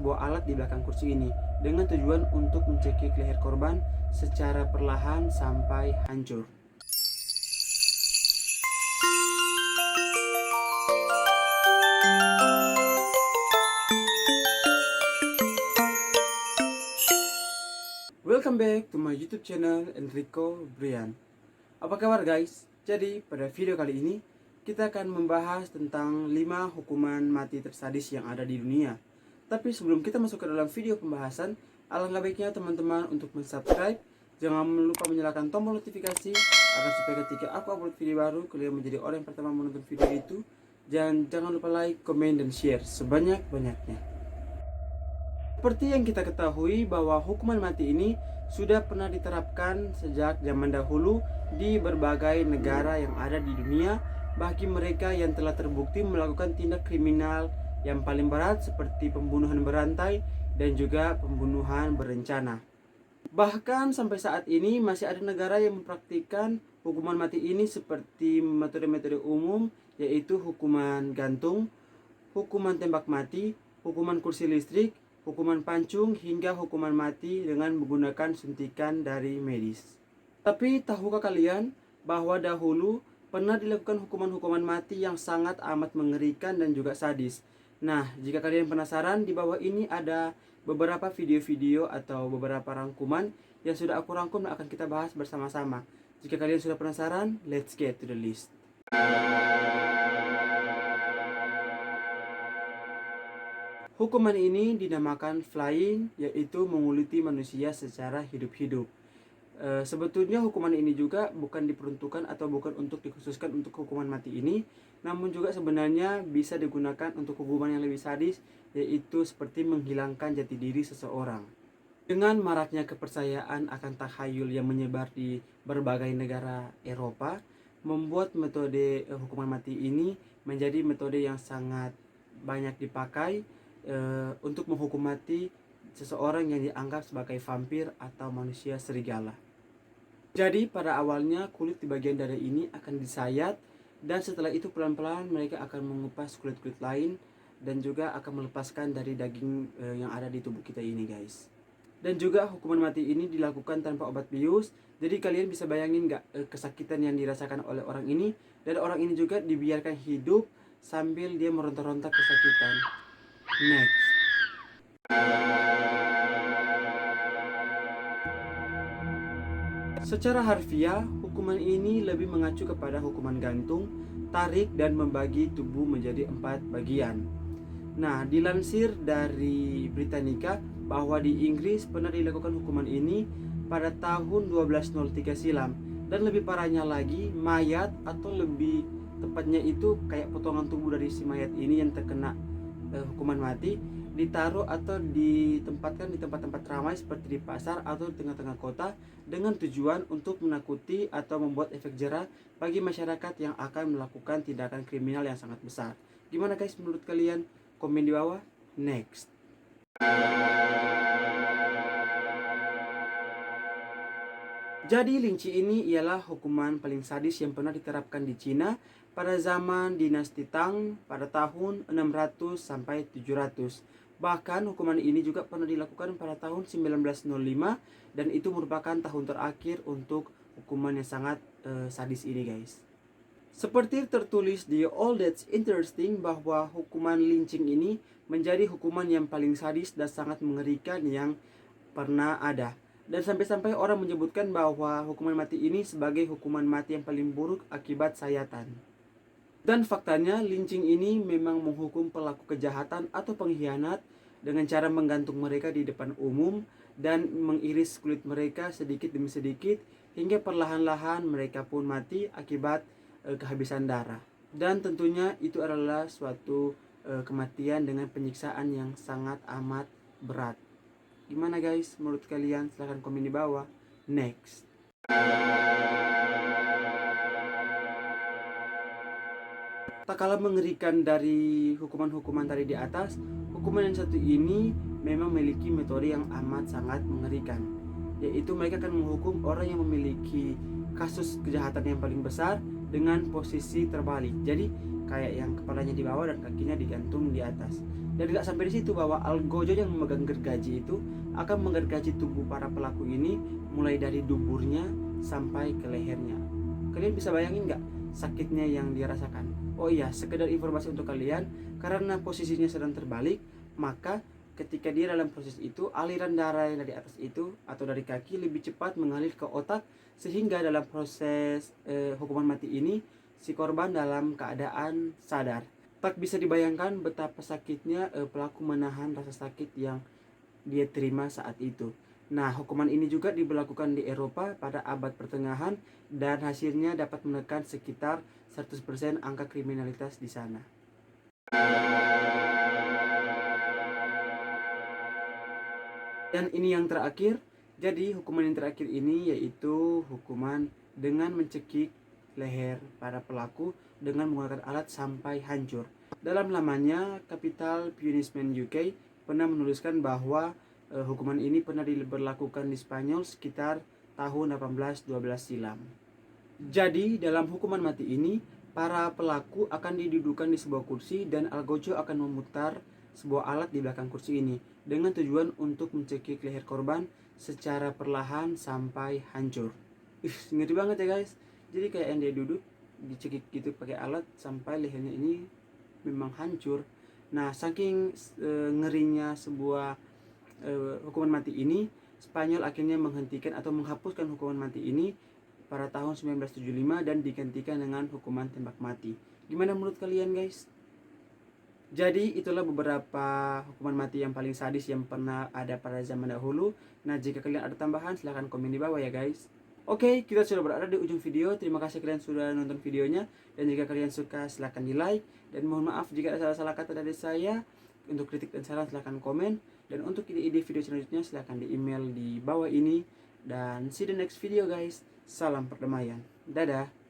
sebuah alat di belakang kursi ini dengan tujuan untuk mencekik leher korban secara perlahan sampai hancur. Welcome back to my YouTube channel Enrico Brian. Apa kabar guys? Jadi pada video kali ini kita akan membahas tentang 5 hukuman mati tersadis yang ada di dunia. Tapi sebelum kita masuk ke dalam video pembahasan, alangkah baiknya teman-teman untuk subscribe. Jangan lupa menyalakan tombol notifikasi agar supaya ketika aku upload video baru kalian menjadi orang yang pertama menonton video itu. Jangan lupa like, komen, dan share sebanyak-banyaknya. Seperti yang kita ketahui bahwa hukuman mati ini sudah pernah diterapkan sejak zaman dahulu di berbagai negara yang ada di dunia bagi mereka yang telah terbukti melakukan tindak kriminal yang paling berat seperti pembunuhan berantai dan juga pembunuhan berencana. Bahkan sampai saat ini masih ada negara yang mempraktikkan hukuman mati ini seperti metode-metode umum, yaitu hukuman gantung, hukuman tembak mati, hukuman kursi listrik, hukuman pancung, hingga hukuman mati dengan menggunakan suntikan dari medis. Tapi tahukah kalian bahwa dahulu pernah dilakukan hukuman-hukuman mati yang sangat amat mengerikan dan juga sadis? Nah, jika kalian penasaran, di bawah ini ada beberapa video-video atau beberapa rangkuman yang sudah aku rangkum dan akan kita bahas bersama-sama. Jika kalian sudah penasaran, let's get to the list. Hukuman ini dinamakan flaying, yaitu menguliti manusia secara hidup-hidup. Sebetulnya hukuman ini juga bukan diperuntukkan atau bukan untuk dikhususkan untuk hukuman mati ini, namun juga sebenarnya bisa digunakan untuk hukuman yang lebih sadis, yaitu seperti menghilangkan jati diri seseorang. Dengan maraknya kepercayaan akan takhayul yang menyebar di berbagai negara Eropa, membuat metode hukuman mati ini menjadi metode yang sangat banyak dipakai untuk menghukum mati seseorang yang dianggap sebagai vampir atau manusia serigala. Jadi pada awalnya kulit di bagian dada ini akan disayat, dan setelah itu pelan-pelan mereka akan mengupas kulit-kulit lain dan juga akan melepaskan dari daging yang ada di tubuh kita ini guys. Dan juga hukuman mati ini dilakukan tanpa obat bius. Jadi kalian bisa bayangin gak kesakitan yang dirasakan oleh orang ini, dan orang ini juga dibiarkan hidup sambil dia meronta-ronta kesakitan. Next. Secara harfiah, hukuman ini lebih mengacu kepada hukuman gantung, tarik, dan membagi tubuh menjadi 4 bagian. Nah, dilansir dari Britannica bahwa di Inggris pernah dilakukan hukuman ini pada tahun 1203 silam. Dan lebih parahnya lagi, mayat atau lebih tepatnya itu kayak potongan tubuh dari si mayat ini yang terkena hukuman mati ditaruh atau ditempatkan di tempat-tempat ramai seperti di pasar atau di tengah-tengah kota dengan tujuan untuk menakuti atau membuat efek jera bagi masyarakat yang akan melakukan tindakan kriminal yang sangat besar. Gimana guys menurut kalian? Komen di bawah. Next. Jadi linci ini ialah hukuman paling sadis yang pernah diterapkan di Cina pada zaman dinasti Tang pada tahun 600 sampai 700. Bahkan hukuman ini juga pernah dilakukan pada tahun 1905 dan itu merupakan tahun terakhir untuk hukuman yang sangat sadis ini guys. Seperti tertulis di All That's Interesting bahwa hukuman lynching ini menjadi hukuman yang paling sadis dan sangat mengerikan yang pernah ada. Dan sampai-sampai orang menyebutkan bahwa hukuman mati ini sebagai hukuman mati yang paling buruk akibat sayatan. Dan faktanya lynching ini memang menghukum pelaku kejahatan atau pengkhianat dengan cara menggantung mereka di depan umum dan mengiris kulit mereka sedikit demi sedikit hingga perlahan-lahan mereka pun mati akibat kehabisan darah. Dan tentunya itu adalah suatu kematian dengan penyiksaan yang sangat amat berat. Gimana guys menurut kalian? Silahkan komen di bawah. Next. Tak kalah mengerikan dari hukuman-hukuman tadi di atas, hukuman yang satu ini memang memiliki metode yang amat sangat mengerikan, yaitu mereka akan menghukum orang yang memiliki kasus kejahatan yang paling besar dengan posisi terbalik. Jadi kayak yang kepalanya di bawah dan kakinya digantung di atas. Dan tidak sampai di situ, bahwa algojo yang memegang gergaji itu akan menggergaji tubuh para pelaku ini mulai dari duburnya sampai ke lehernya. Kalian bisa bayangin nggak sakitnya yang dia rasakan? Oh iya, sekedar informasi untuk kalian, karena posisinya sedang terbalik, maka ketika dia dalam proses itu, aliran darah yang dari atas itu atau dari kaki lebih cepat mengalir ke otak, sehingga dalam proses hukuman mati ini si korban dalam keadaan sadar. Tak bisa dibayangkan betapa sakitnya pelaku menahan rasa sakit yang dia terima saat itu. Nah, hukuman ini juga diberlakukan di Eropa pada abad pertengahan dan hasilnya dapat menekan sekitar 100% angka kriminalitas di sana. Dan ini yang terakhir. Jadi hukuman yang terakhir ini yaitu hukuman dengan mencekik leher para pelaku dengan menggunakan alat sampai hancur. Dalam lamanya, Capital Punishment UK pernah menuliskan bahwa hukuman ini pernah diberlakukan di Spanyol sekitar tahun 1812 silam. Jadi dalam hukuman mati ini, para pelaku akan didudukan di sebuah kursi dan algojo akan memutar sebuah alat di belakang kursi ini dengan tujuan untuk mencekik leher korban secara perlahan sampai hancur. Ngeri banget ya guys. Jadi kayak yang dia duduk dicekik gitu pakai alat sampai lehernya ini memang hancur. Nah, saking ngerinya sebuah hukuman mati ini, Spanyol akhirnya menghentikan atau menghapuskan hukuman mati ini pada tahun 1975 dan digantikan dengan hukuman tembak mati. Gimana menurut kalian guys? Jadi itulah beberapa hukuman mati yang paling sadis yang pernah ada pada zaman dahulu. Nah, jika kalian ada tambahan silahkan komen di bawah ya guys. Oke, kita sudah berada di ujung video. Terima kasih kalian sudah nonton videonya. Dan jika kalian suka silahkan di like. Dan mohon maaf jika ada salah-salah kata dari saya. Untuk kritik dan saran silahkan komen. Dan untuk ide-ide video selanjutnya silahkan di email di bawah ini. Dan see the next video guys. Salam perdamaian. Dadah.